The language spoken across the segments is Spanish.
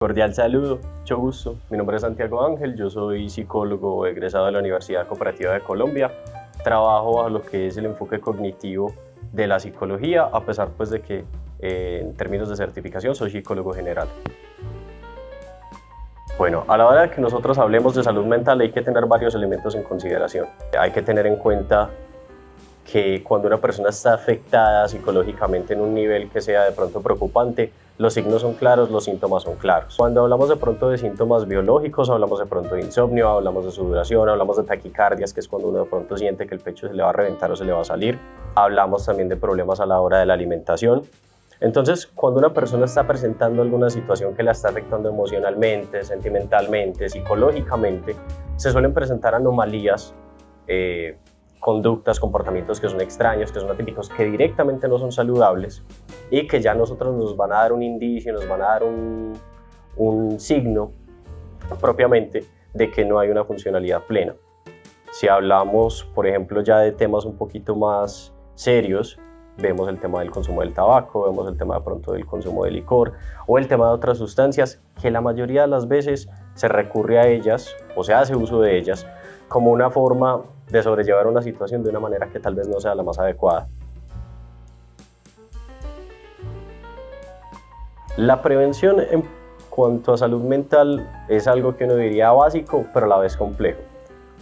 Cordial saludo, mucho gusto. Mi nombre es Santiago Ángel, yo soy psicólogo egresado de la Universidad Cooperativa de Colombia. Trabajo bajo lo que es el enfoque cognitivo de la psicología, a pesar pues de que en términos de certificación soy psicólogo general. Bueno, a la hora de que nosotros hablemos de salud mental hay que tener varios elementos en consideración. Hay que tener en cuenta que cuando una persona está afectada psicológicamente en un nivel que sea de pronto preocupante, los signos son claros, los síntomas son claros. Cuando hablamos de pronto de síntomas biológicos, hablamos de pronto de insomnio, hablamos de sudoración, hablamos de taquicardias, que es cuando uno de pronto siente que el pecho se le va a reventar o se le va a salir. Hablamos también de problemas a la hora de la alimentación. Entonces, cuando una persona está presentando alguna situación que la está afectando emocionalmente, sentimentalmente, psicológicamente, se suelen presentar anomalías, conductas, comportamientos que son extraños, que son atípicos, que directamente no son saludables y que ya nosotros nos van a dar un indicio, nos van a dar un signo propiamente de que no hay una funcionalidad plena. Si hablamos, por ejemplo, ya de temas un poquito más serios, vemos el tema del consumo del tabaco, vemos el tema de pronto del consumo de licor o el tema de otras sustancias que la mayoría de las veces se recurre a ellas o se hace uso de ellas como una forma de sobrellevar una situación de una manera que tal vez no sea la más adecuada. La prevención en cuanto a salud mental es algo que uno diría básico, pero a la vez complejo,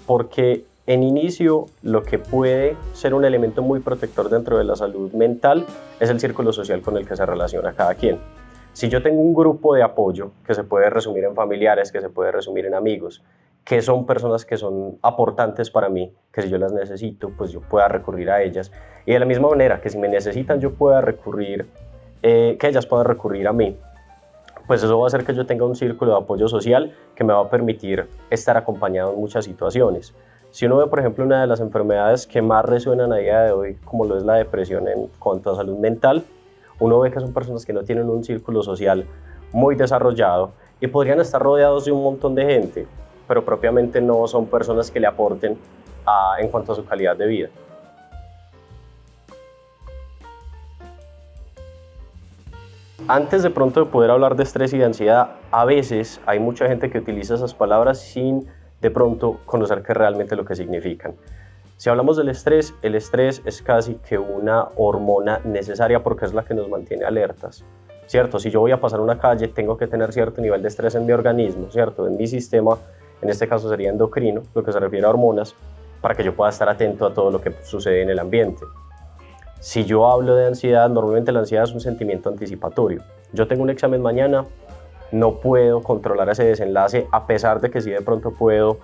porque en inicio lo que puede ser un elemento muy protector dentro de la salud mental es el círculo social con el que se relaciona cada quien. Si yo tengo un grupo de apoyo que se puede resumir en familiares, que se puede resumir en amigos, que son personas que son aportantes para mí, que si yo las necesito, pues yo pueda recurrir a ellas. Y de la misma manera que si me necesitan, yo pueda recurrir, que ellas puedan recurrir a mí, pues eso va a hacer que yo tenga un círculo de apoyo social que me va a permitir estar acompañado en muchas situaciones. Si uno ve, por ejemplo, una de las enfermedades que más resuenan a día de hoy, como lo es la depresión en cuanto a salud mental, uno ve que son personas que no tienen un círculo social muy desarrollado y podrían estar rodeados de un montón de gente, pero propiamente no son personas que le aporten en cuanto a su calidad de vida. Antes de pronto de poder hablar de estrés y de ansiedad, a veces hay mucha gente que utiliza esas palabras sin de pronto conocer qué realmente lo que significan. Si hablamos del estrés, el estrés es casi que una hormona necesaria porque es la que nos mantiene alertas, ¿cierto? Si yo voy a pasar una calle, tengo que tener cierto nivel de estrés en mi organismo, ¿cierto? En mi sistema, en este caso sería endocrino, lo que se refiere a hormonas, para que yo pueda estar atento a todo lo que sucede en el ambiente. Si yo hablo de ansiedad, normalmente la ansiedad es un sentimiento anticipatorio. Yo tengo un examen mañana, no puedo controlar ese desenlace, a pesar de que sí de pronto puedo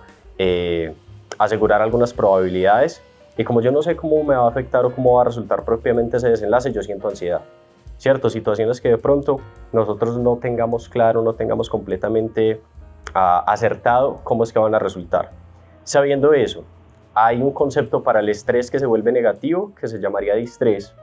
asegurar algunas probabilidades, y como yo no sé cómo me va a afectar o cómo va a resultar propiamente ese desenlace, yo siento ansiedad. ¿Cierto? Situaciones que de pronto nosotros no tengamos claro, no tengamos completamente acertado cómo es que van a resultar. Sabiendo eso, hay un concepto para el estrés que se vuelve negativo, que se llamaría distrés,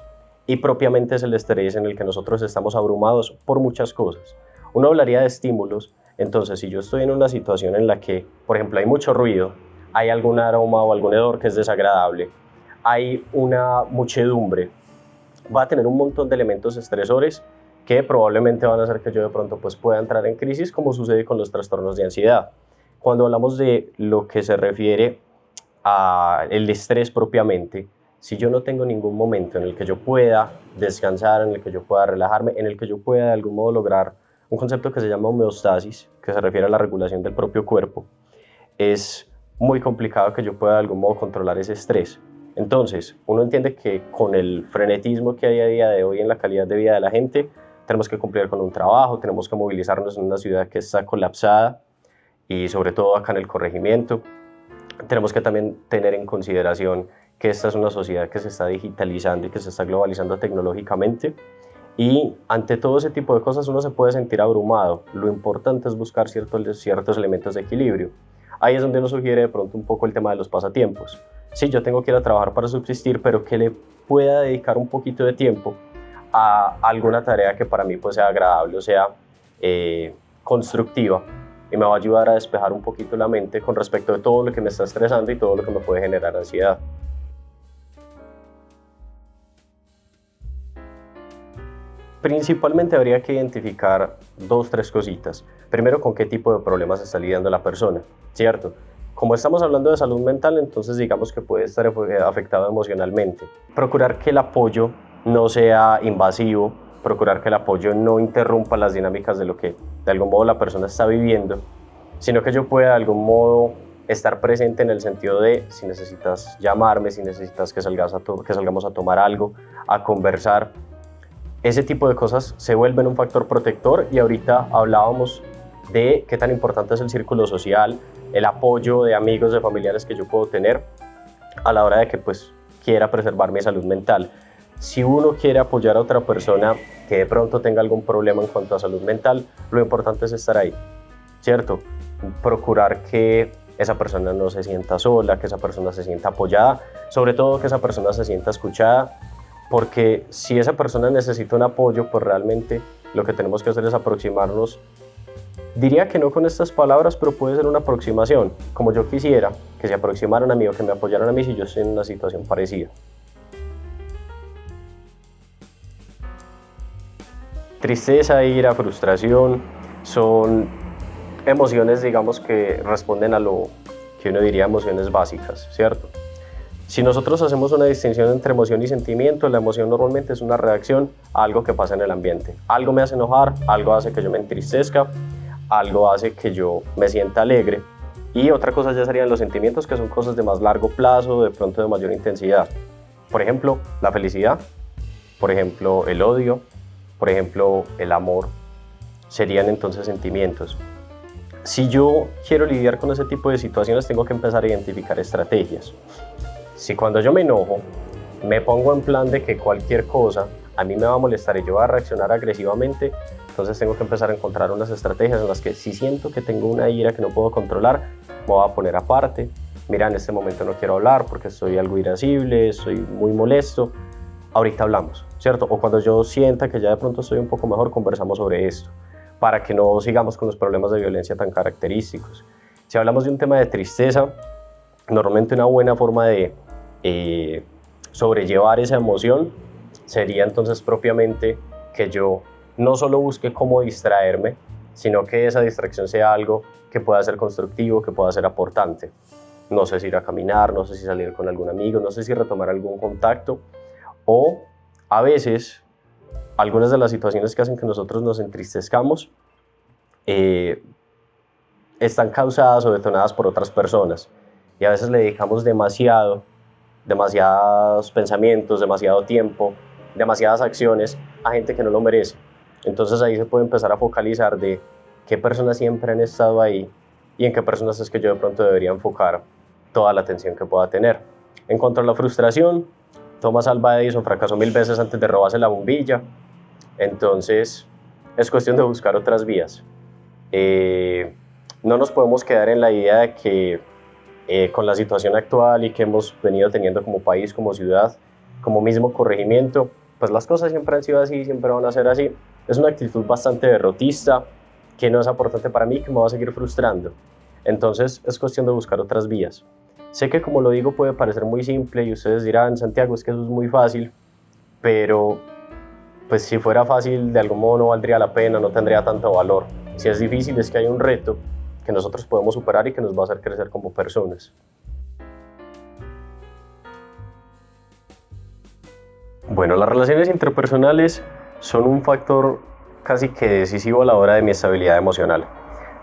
y propiamente es el estrés en el que nosotros estamos abrumados por muchas cosas. Uno hablaría de estímulos, entonces si yo estoy en una situación en la que, por ejemplo, hay mucho ruido, hay algún aroma o algún hedor que es desagradable, hay una muchedumbre, va a tener un montón de elementos estresores que probablemente van a hacer que yo de pronto pues, pueda entrar en crisis, como sucede con los trastornos de ansiedad. Cuando hablamos de lo que se refiere al estrés propiamente, si yo no tengo ningún momento en el que yo pueda descansar, en el que yo pueda relajarme, en el que yo pueda de algún modo lograr un concepto que se llama homeostasis, que se refiere a la regulación del propio cuerpo, es muy complicado que yo pueda de algún modo controlar ese estrés. Entonces, uno entiende que con el frenetismo que hay a día de hoy en la calidad de vida de la gente, tenemos que cumplir con un trabajo, tenemos que movilizarnos en una ciudad que está colapsada y sobre todo acá en el corregimiento. Tenemos que también tener en consideración que esta es una sociedad que se está digitalizando y que se está globalizando tecnológicamente, y ante todo ese tipo de cosas uno se puede sentir abrumado. Lo importante es buscar ciertos elementos de equilibrio. Ahí es donde uno sugiere de pronto un poco el tema de los pasatiempos. Sí, yo tengo que ir a trabajar para subsistir, pero que le pueda dedicar un poquito de tiempo a alguna tarea que para mí pues sea agradable, o sea, constructiva, y me va a ayudar a despejar un poquito la mente con respecto de todo lo que me está estresando y todo lo que me puede generar ansiedad. Principalmente habría que identificar dos, tres cositas. Primero, con qué tipo de problemas está lidiando la persona, ¿cierto? Como estamos hablando de salud mental, entonces digamos que puede estar afectado emocionalmente. Procurar que el apoyo no sea invasivo, procurar que el apoyo no interrumpa las dinámicas de lo que de algún modo la persona está viviendo, sino que yo pueda de algún modo estar presente en el sentido de si necesitas llamarme, si necesitas que salgamos a tomar algo, a conversar. Ese tipo de cosas se vuelven un factor protector y ahorita hablábamos de qué tan importante es el círculo social, el apoyo de amigos, de familiares que yo puedo tener a la hora de que pues quiera preservar mi salud mental. Si uno quiere apoyar a otra persona que de pronto tenga algún problema en cuanto a salud mental, lo importante es estar ahí, ¿cierto? Procurar que esa persona no se sienta sola, que esa persona se sienta apoyada, sobre todo que esa persona se sienta escuchada, porque si esa persona necesita un apoyo, pues realmente lo que tenemos que hacer es aproximarnos. Diría que no con estas palabras, pero puede ser una aproximación, como yo quisiera que se aproximaran a mí o que me apoyaran a mí si yo estoy en una situación parecida. Tristeza, ira, frustración son emociones, digamos, que responden a lo que uno diría emociones básicas, ¿cierto? Si nosotros hacemos una distinción entre emoción y sentimiento, la emoción normalmente es una reacción a algo que pasa en el ambiente. Algo me hace enojar, algo hace que yo me entristezca, algo hace que yo me sienta alegre. Y otra cosa ya serían los sentimientos, que son cosas de más largo plazo, de pronto de mayor intensidad. Por ejemplo, la felicidad, por ejemplo, el odio, por ejemplo, el amor, serían entonces sentimientos. Si yo quiero lidiar con ese tipo de situaciones, tengo que empezar a identificar estrategias. Si cuando yo me enojo, me pongo en plan de que cualquier cosa a mí me va a molestar y yo voy a reaccionar agresivamente, entonces tengo que empezar a encontrar unas estrategias en las que si siento que tengo una ira que no puedo controlar, me voy a poner aparte. Mira, en este momento no quiero hablar porque estoy algo irascible, estoy muy molesto. Ahorita hablamos, ¿cierto? O cuando yo sienta que ya de pronto estoy un poco mejor, conversamos sobre esto, para que no sigamos con los problemas de violencia tan característicos. Si hablamos de un tema de tristeza, normalmente una buena forma de sobrellevar esa emoción sería entonces propiamente que yo no solo busque cómo distraerme, sino que esa distracción sea algo que pueda ser constructivo, que pueda ser aportante. No sé si ir a caminar, no sé si salir con algún amigo, no sé si retomar algún contacto, o a veces algunas de las situaciones que hacen que nosotros nos entristezcamos están causadas o detonadas por otras personas y a veces le dedicamos demasiados pensamientos, demasiado tiempo, demasiadas acciones a gente que no lo merece. Entonces ahí se puede empezar a focalizar de qué personas siempre han estado ahí y en qué personas es que yo de pronto debería enfocar toda la atención que pueda tener. En cuanto a la frustración, Thomas Alva Edison fracasó 1000 veces antes de robarse la bombilla, entonces es cuestión de buscar otras vías. No nos podemos quedar en la idea de que con la situación actual y que hemos venido teniendo como país, como ciudad, como mismo corregimiento, pues las cosas siempre han sido así, siempre van a ser así. Es una actitud bastante derrotista, que no es aportante para mí, que me va a seguir frustrando. Entonces es cuestión de buscar otras vías. Sé que como lo digo puede parecer muy simple y ustedes dirán, Santiago, es que eso es muy fácil, pero pues si fuera fácil de algún modo no valdría la pena, no tendría tanto valor. Si es difícil es que hay un reto que nosotros podemos superar y que nos va a hacer crecer como personas. Bueno, las relaciones interpersonales son un factor casi que decisivo a la hora de mi estabilidad emocional.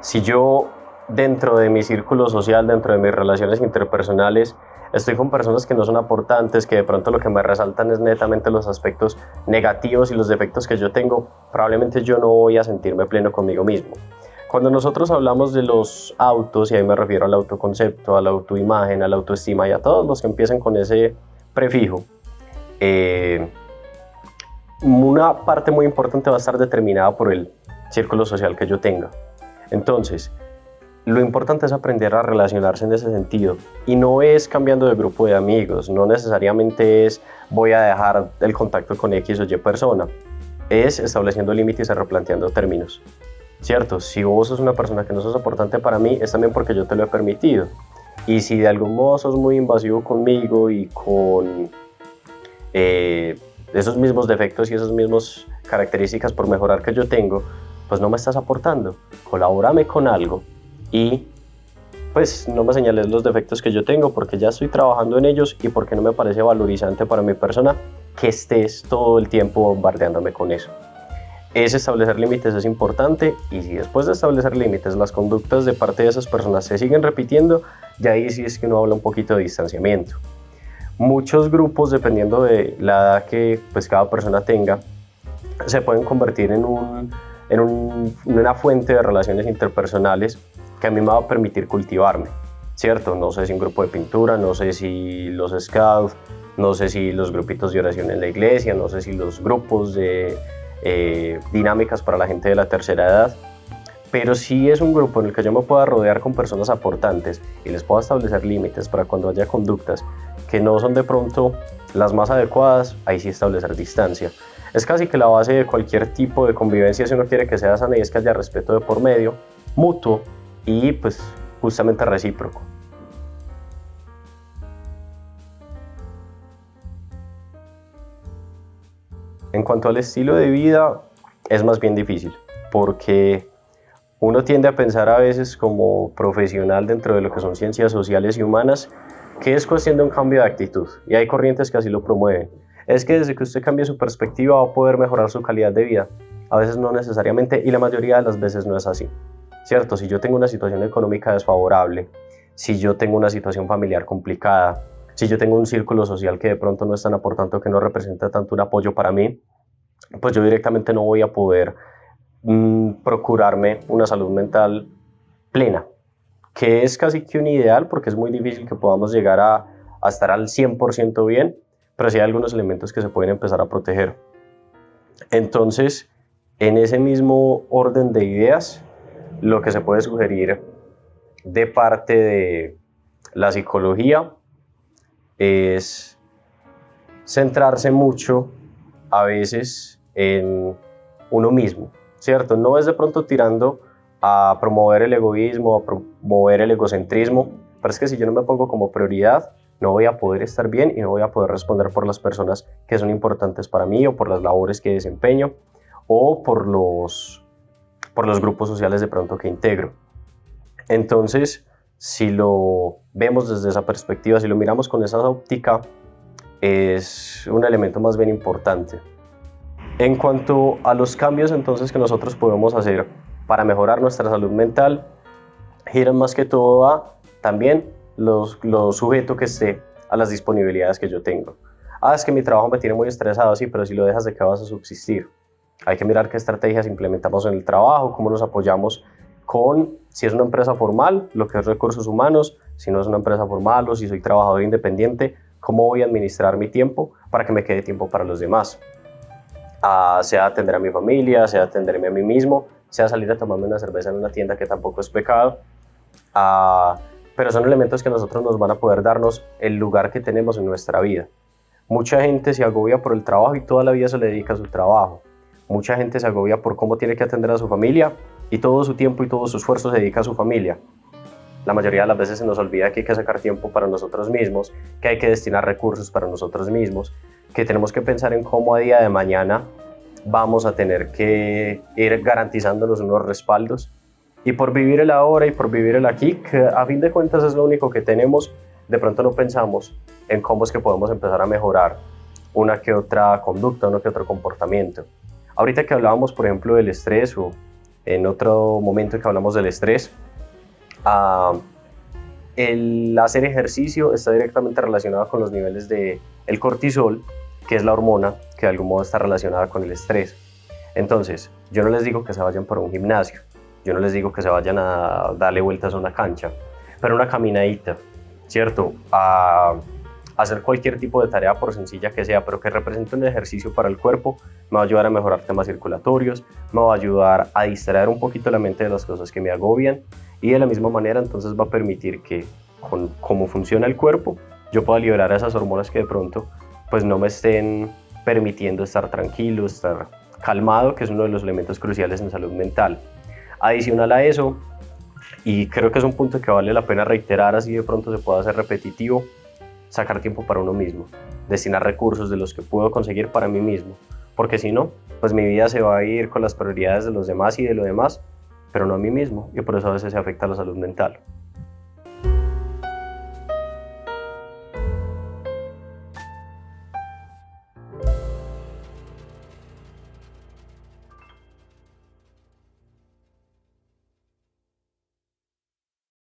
Si yo dentro de mi círculo social, dentro de mis relaciones interpersonales, estoy con personas que no son aportantes, que de pronto lo que me resaltan es netamente los aspectos negativos y los defectos que yo tengo, probablemente yo no voy a sentirme pleno conmigo mismo. Cuando nosotros hablamos de los autos, y ahí me refiero al autoconcepto, a la autoimagen, a la autoestima y a todos los que empiecen con ese prefijo, una parte muy importante va a estar determinada por el círculo social que yo tenga. Entonces, lo importante es aprender a relacionarse en ese sentido y no es cambiando de grupo de amigos, no necesariamente es voy a dejar el contacto con X o Y persona, es estableciendo límites y replanteando términos, ¿cierto? Si vos sos una persona que no sos aportante para mí, es también porque yo te lo he permitido, y si de algún modo sos muy invasivo conmigo y con esos mismos defectos y esos mismos características por mejorar que yo tengo, pues no me estás aportando. Colabórame con algo y pues no me señales los defectos que yo tengo, porque ya estoy trabajando en ellos y porque no me parece valorizante para mi persona que estés todo el tiempo bombardeándome con eso. Establecer límites es importante, y si después de establecer límites las conductas de parte de esas personas se siguen repitiendo, ya ahí sí es que uno habla un poquito de distanciamiento. Muchos grupos, dependiendo de la edad que pues cada persona tenga, se pueden convertir en una fuente de relaciones interpersonales que a mí me va a permitir cultivarme, ¿cierto? No sé si un grupo de pintura, no sé si los scouts, no sé si los grupitos de oración en la iglesia, no sé si los grupos de dinámicas para la gente de la tercera edad, pero sí es un grupo en el que yo me pueda rodear con personas aportantes y les pueda establecer límites para cuando haya conductas que no son de pronto las más adecuadas, ahí sí establecer distancia. Es casi que la base de cualquier tipo de convivencia si uno quiere que sea sana, y es que haya respeto de por medio, mutuo y pues justamente recíproco. En cuanto al estilo de vida, es más bien difícil, porque uno tiende a pensar a veces como profesional dentro de lo que son ciencias sociales y humanas, que es cuestión de un cambio de actitud, y hay corrientes que así lo promueven. Es que desde que usted cambie su perspectiva va a poder mejorar su calidad de vida. A veces no necesariamente, y la mayoría de las veces no es así, ¿cierto? Si yo tengo una situación económica desfavorable, si yo tengo una situación familiar complicada, si yo tengo un círculo social que de pronto no es tan aportante, que no representa tanto un apoyo para mí, pues yo directamente no voy a poder procurarme una salud mental plena, que es casi que un ideal, porque es muy difícil que podamos llegar a estar al 100% bien, pero sí hay algunos elementos que se pueden empezar a proteger. Entonces, en ese mismo orden de ideas, lo que se puede sugerir de parte de la psicología es centrarse mucho a veces en uno mismo, ¿cierto? No es de pronto tirando a promover el egoísmo, a promover el egocentrismo, pero es que si yo no me pongo como prioridad, no voy a poder estar bien y no voy a poder responder por las personas que son importantes para mí, o por las labores que desempeño, o por los grupos sociales de pronto que integro. Entonces, si lo vemos desde esa perspectiva, si lo miramos con esa óptica, es un elemento más bien importante. En cuanto a los cambios entonces que nosotros podemos hacer para mejorar nuestra salud mental, giran más que todo a también lo sujeto que esté a las disponibilidades que yo tengo. Es que mi trabajo me tiene muy estresado, sí, pero si lo dejas, ¿de qué vas a subsistir? Hay que mirar qué estrategias implementamos en el trabajo, cómo nos apoyamos con, si es una empresa formal, lo que es recursos humanos, si no es una empresa formal o si soy trabajador independiente, cómo voy a administrar mi tiempo para que me quede tiempo para los demás. Sea atender a mi familia, sea atenderme a mí mismo, sea salir a tomarme una cerveza en una tienda, que tampoco es pecado, pero son elementos que nosotros nos van a poder darnos el lugar que tenemos en nuestra vida. Mucha gente se agobia por el trabajo y toda la vida se le dedica a su trabajo. Mucha gente se agobia por cómo tiene que atender a su familia y todo su tiempo y todo su esfuerzo se dedica a su familia. La mayoría de las veces se nos olvida que hay que sacar tiempo para nosotros mismos, que hay que destinar recursos para nosotros mismos, que tenemos que pensar en cómo a día de mañana vamos a tener que ir garantizándonos unos respaldos. Y por vivir el ahora y por vivir el aquí, que a fin de cuentas es lo único que tenemos, de pronto no pensamos en cómo es que podemos empezar a mejorar una que otra conducta, uno que otro comportamiento. Ahorita que hablábamos, por ejemplo, del estrés, o en otro momento que hablamos del estrés, el hacer ejercicio está directamente relacionado con los niveles de el cortisol, que es la hormona que de algún modo está relacionada con el estrés. Entonces, yo no les digo que se vayan para un gimnasio, yo no les digo que se vayan a darle vueltas a una cancha, pero una caminadita, ¿cierto? A hacer cualquier tipo de tarea, por sencilla que sea, pero que represente un ejercicio para el cuerpo, me va a ayudar a mejorar temas circulatorios, me va a ayudar a distraer un poquito la mente de las cosas que me agobian, y de la misma manera entonces va a permitir que con cómo funciona el cuerpo yo pueda liberar esas hormonas que de pronto pues no me estén permitiendo estar tranquilo, estar calmado, que es uno de los elementos cruciales en salud mental. Adicional a eso, y creo que es un punto que vale la pena reiterar, así de pronto se puede hacer repetitivo, sacar tiempo para uno mismo, destinar recursos de los que puedo conseguir para mí mismo, porque si no, pues mi vida se va a ir con las prioridades de los demás y de lo demás, pero no a mí mismo, y por eso a veces se afecta la salud mental.